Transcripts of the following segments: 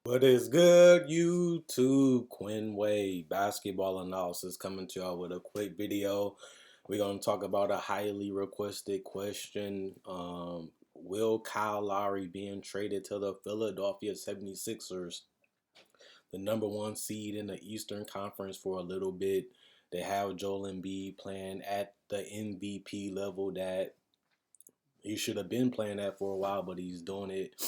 What is good, YouTube? Quinn Wade basketball analysis coming to y'all with a quick video. We're going to talk about a highly requested question. Will Kyle Lowry being traded to the Philadelphia 76ers, the number one seed in the Eastern Conference for a little bit? They have Joel Embiid playing at the MVP level that he should have been playing at for a while, but he's doing it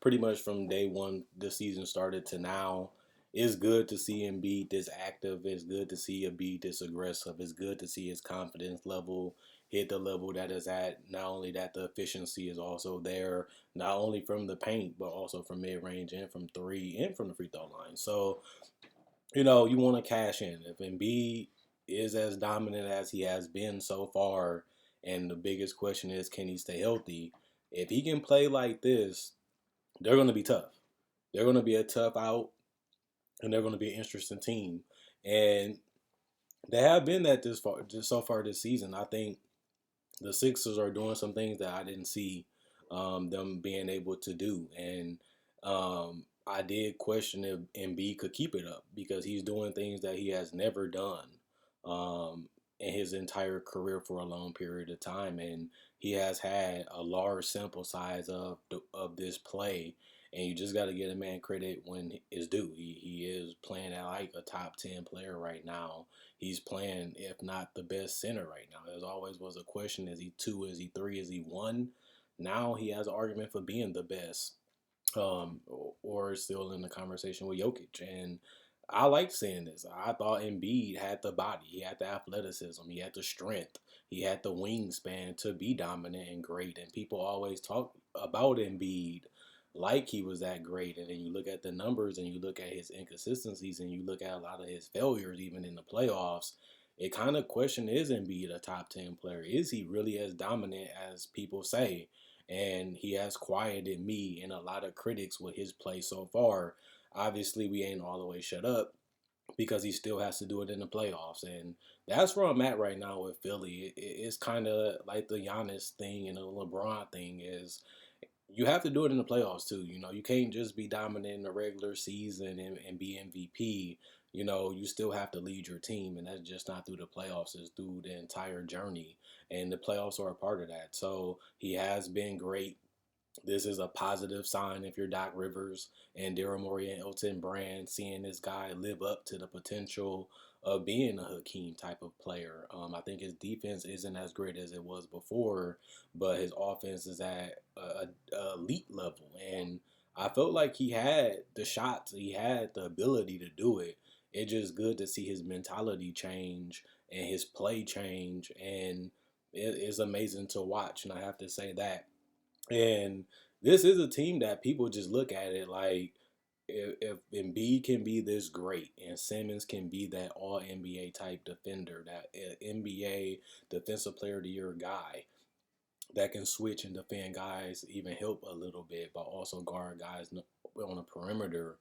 pretty much from day one the season started to now. It's good to see him be this active. It's good to see him be this aggressive. It's good to see his confidence level hit the level that is at. Not only that, the efficiency is also there, not only from the paint, but also from mid range and from three and from the free throw line. So, you want to cash in. If Embiid is as dominant as he has been so far, and the biggest question is, can he stay healthy? If he can play like this, they're going to be tough. They're going to be a tough out, and they're going to be an interesting team. And they have been that this far, just so far this season. I think the Sixers are doing some things that I didn't see them being able to do, and I did question if Embiid could keep it up because he's doing things that he has never done in his entire career for a long period of time, and he has had a large sample size of this play. And you just got to get a man credit when it's due. He is playing at like a top 10 player right now. He's playing, if not the best center right now. There's always was a question: is he two? Is he three? Is he one? Now he has an argument for being the best, or still in the conversation with Jokic. And I liked seeing this. I thought Embiid had the body, he had the athleticism, he had the strength, he had the wingspan to be dominant and great. And people always talk about Embiid like he was that great. And then you look at the numbers and you look at his inconsistencies and you look at a lot of his failures, even in the playoffs. It kind of question, is Embiid a top 10 player? Is he really as dominant as people say? And he has quieted me and a lot of critics with his play so far. Obviously, we ain't all the way shut up because he still has to do it in the playoffs. And that's where I'm at right now with Philly. It's kind of like the Giannis thing and the LeBron thing is you have to do it in the playoffs too. You can't just be dominant in the regular season and be MVP. You still have to lead your team, and that's just not through the playoffs. It's through the entire journey, and the playoffs are a part of that. So he has been great. This is a positive sign if you're Doc Rivers and Daryl Morey and Elton Brand, seeing this guy live up to the potential of being a Hakeem type of player. I think his defense isn't as great as it was before, but his offense is at a elite level. And I felt like he had the shots, he had the ability to do it. It's just good to see his mentality change and his play change, and it is amazing to watch. And I have to say that. And this is a team that people just look at it like, if Embiid can be this great and Simmons can be that all NBA type defender, that NBA defensive player of the year guy that can switch and defend guys, even help a little bit, but also guard guys on the perimeter,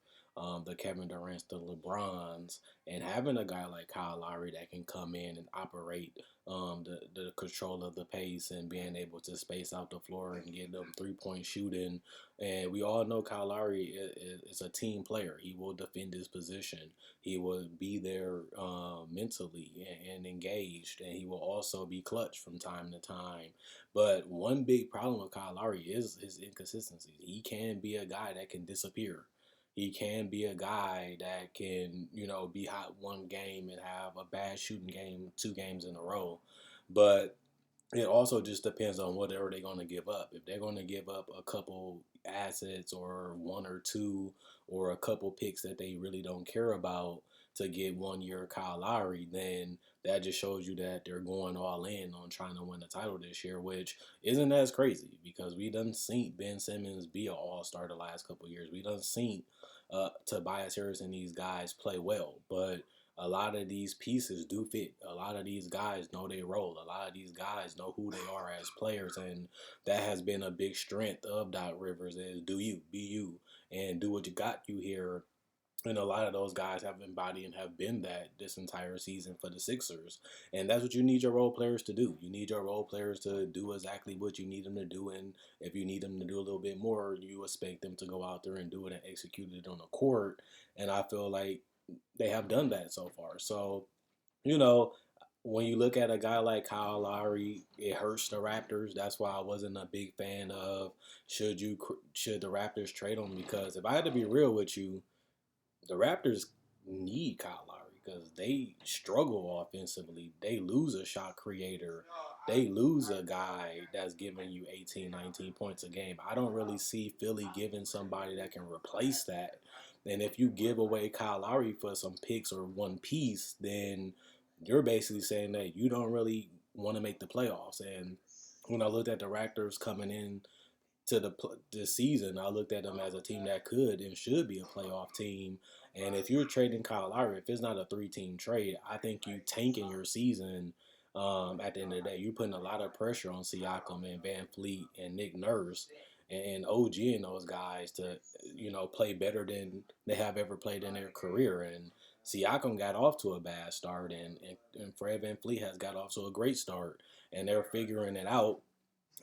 the Kevin Durant's, the LeBrons, and having a guy like Kyle Lowry that can come in and operate the control of the pace and being able to space out the floor and get them 3-point shooting. And we all know Kyle Lowry is a team player. He will defend his position. He will be there mentally and engaged, and he will also be clutch from time to time. But one big problem with Kyle Lowry is his inconsistencies. He can be a guy that can disappear. He can be a guy that can, be hot one game and have a bad shooting game 2 games in a row. But it also just depends on whatever they're going to give up. If they're going to give up a couple assets or one or two or a couple picks that they really don't care about to get 1 year Kyle Lowry, then that just shows you that they're going all in on trying to win the title this year, which isn't as crazy because we done seen Ben Simmons be an all-star the last couple of years. We done seen Tobias Harris and these guys play well, but a lot of these pieces do fit. A lot of these guys know their role. A lot of these guys know who they are as players, and that has been a big strength of Doc Rivers is do you, be you, and do what you got you here And a lot of those guys have embodied and have been that this entire season for the Sixers. And that's what you need your role players to do. You need your role players to do exactly what you need them to do. And if you need them to do a little bit more, you expect them to go out there and do it and execute it on the court. And I feel like they have done that so far. So, you know, when you look at a guy like Kyle Lowry, it hurts the Raptors. That's why I wasn't a big fan of should the Raptors trade him, because if I had to be real with you, the Raptors need Kyle Lowry because they struggle offensively. They lose a shot creator. They lose a guy that's giving you 18, 19 points a game. I don't really see Philly giving somebody that can replace that. And if you give away Kyle Lowry for some picks or one piece, then you're basically saying that you don't really want to make the playoffs. And when I looked at the Raptors coming in to this season, I looked at them as a team that could and should be a playoff team. And if you're trading Kyle Lowry, if it's not a three-team trade, I think you tanking your season. At the end of the day, you're putting a lot of pressure on Siakam and Van Fleet and Nick Nurse and OG and those guys to, play better than they have ever played in their career. And Siakam got off to a bad start, and Fred Van Fleet has got off to a great start, and they're figuring it out.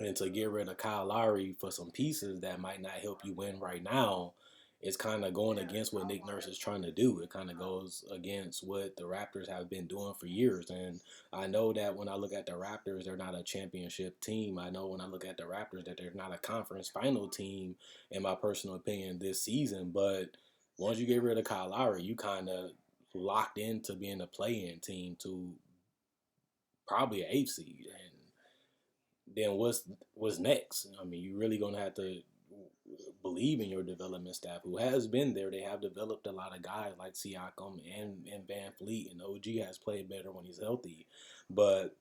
And to get rid of Kyle Lowry for some pieces that might not help you win right now, it's kind of going against what Nick Nurse is trying to do. It kind of goes against what the Raptors have been doing for years. And I know that when I look at the Raptors, they're not a championship team. I know when I look at the Raptors that they're not a conference final team, in my personal opinion, this season. But once you get rid of Kyle Lowry, you kind of locked into being a play-in team to probably an eighth seed. And then what's next? I mean, you're really gonna have to believe in your development staff who has been there. They have developed a lot of guys like Siakam and Van Fleet, and OG has played better when he's healthy. But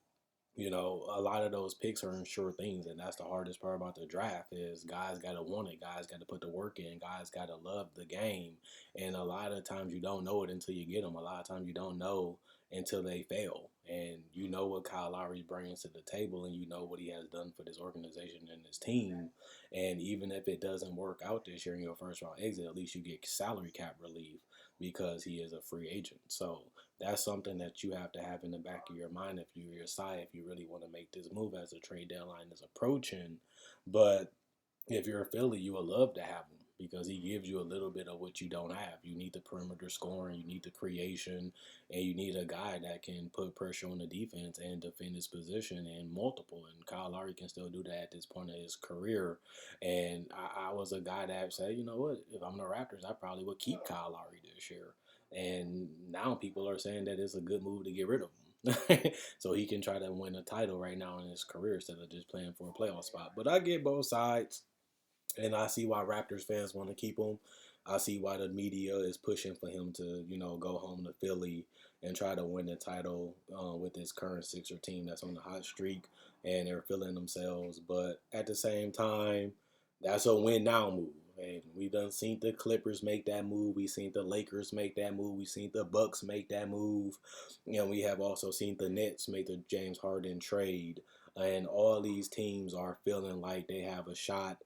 a lot of those picks are unsure things, and that's the hardest part about the draft is guys got to want it, guys got to put the work in, guys got to love the game, and a lot of times you don't know it until you get them. A lot of times you don't know until they fail, and you know what Kyle Lowry brings to the table, and you know what he has done for this organization and this team, and even if it doesn't work out this year in your first round exit, at least you get salary cap relief because he is a free agent. So that's something that you have to have in the back of your mind if you're your side, if you really want to make this move as the trade deadline is approaching. But if you're a Philly, you would love to have him because he gives you a little bit of what you don't have. You need the perimeter scoring, you need the creation, and you need a guy that can put pressure on the defense and defend his position and multiple. And Kyle Lowry can still do that at this point in his career. And I was a guy that said, you know what, if I'm the Raptors, I probably would keep Kyle Lowry this year. And now people are saying that it's a good move to get rid of him. So he can try to win a title right now in his career instead of just playing for a playoff spot. But I get both sides. And I see why Raptors fans want to keep him. I see why the media is pushing for him to, go home to Philly and try to win the title with his current Sixer team that's on the hot streak, and they're feeling themselves. But at the same time, that's a win now move. And we done seen the Clippers make that move. We seen the Lakers make that move. We seen the Bucks make that move. And we have also seen the Nets make the James Harden trade. And all these teams are feeling like they have a shot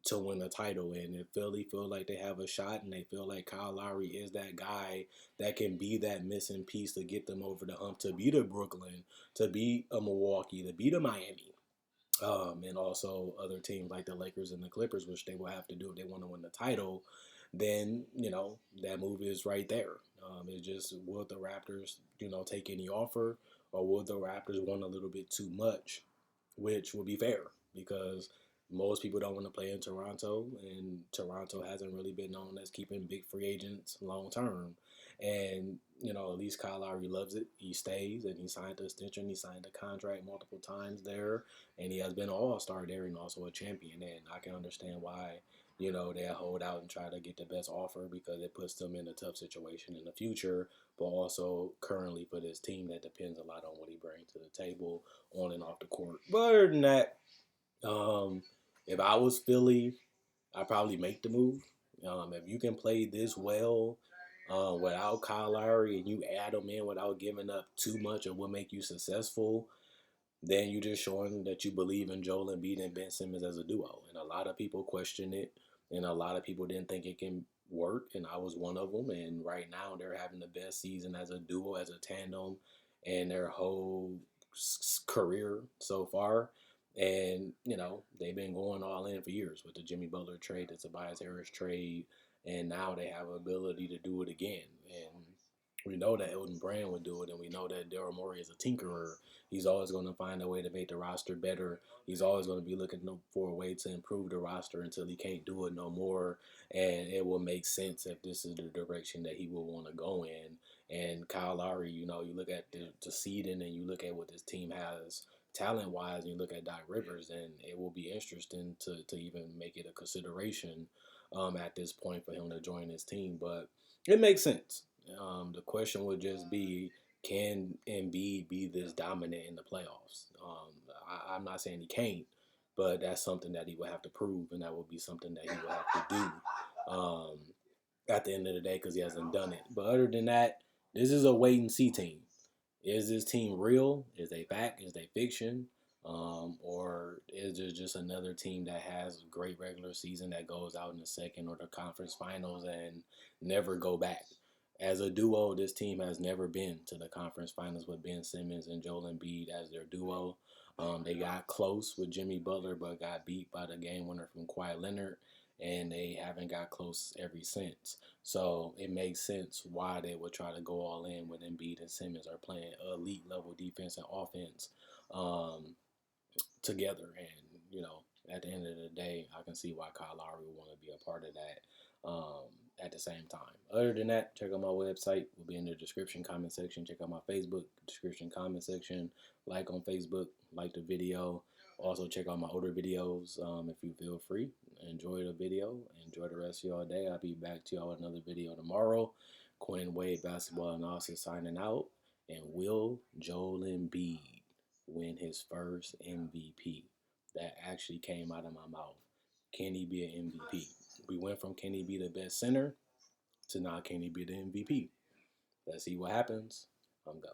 to win a title. And if Philly feel like they have a shot and they feel like Kyle Lowry is that guy that can be that missing piece to get them over the hump, to beat a Brooklyn, to beat a Milwaukee, to beat a Miami, and also other teams like the Lakers and the Clippers, which they will have to do if they want to win the title, then, that move is right there. It's just, will the Raptors, take any offer, or will the Raptors want a little bit too much, which would be fair because most people don't want to play in Toronto, and Toronto hasn't really been known as keeping big free agents long term. And, at least Kyle Lowry loves it. He stays, and he signed the extension. He signed the contract multiple times there, and he has been an all-star there and also a champion. And I can understand why, they hold out and try to get the best offer because it puts them in a tough situation in the future, but also currently for this team that depends a lot on what he brings to the table on and off the court. But other than that, um, if I was Philly, I'd probably make the move. If you can play this well without Kyle Lowry and you add him in without giving up too much of what make you successful, then you're just showing that you believe in Joel Embiid and Ben Simmons as a duo. And a lot of people question it, and a lot of people didn't think it can work, and I was one of them. And right now, they're having the best season as a duo, as a tandem, in their whole career so far. And they've been going all in for years with the Jimmy Butler trade, the Tobias Harris trade, and now they have ability to do it again. And we know that Elton Brand would do it, and we know that Daryl Morey is a tinkerer. He's always going to find a way to make the roster better. He's always going to be looking for a way to improve the roster until he can't do it no more. And it will make sense if this is the direction that he will want to go in. And Kyle Lowry, you look at the seeding and you look at what this team has talent wise, and you look at Doc Rivers, and it will be interesting to even make it a consideration at this point for him to join his team. But it makes sense. The question would just be, can Embiid be this dominant in the playoffs? I'm not saying he can't, but that's something that he would have to prove, and that would be something that he would have to do at the end of the day, because he hasn't done it. But other than that, this is a wait and see team. Is this team real? Is they fact? Is they fiction? Or is it just another team that has a great regular season that goes out in the second or the conference finals and never go back? As a duo, this team has never been to the conference finals with Ben Simmons and Joel Embiid as their duo. They got close with Jimmy Butler, but got beat by the game winner from Kawhi Leonard, and they haven't got close ever since. So it makes sense why they would try to go all in when Embiid and Simmons are playing elite level defense and offense together. And at the end of the day, I can see why Kyle Lowry would want to be a part of that. At the same time, other than that, check out my website. Will be in the description comment section. Check out my Facebook description comment section. Like on Facebook, like the video. Also check out my older videos if you feel free. Enjoy the video. Enjoy the rest of your day. I'll be back to y'all with another video tomorrow. Quinn Wade basketball analysis signing out. And will Joel Embiid win his first MVP? That actually came out of my mouth. Can he be an MVP? We went from can he be the best center to now can he be the MVP? Let's see what happens. I'm going.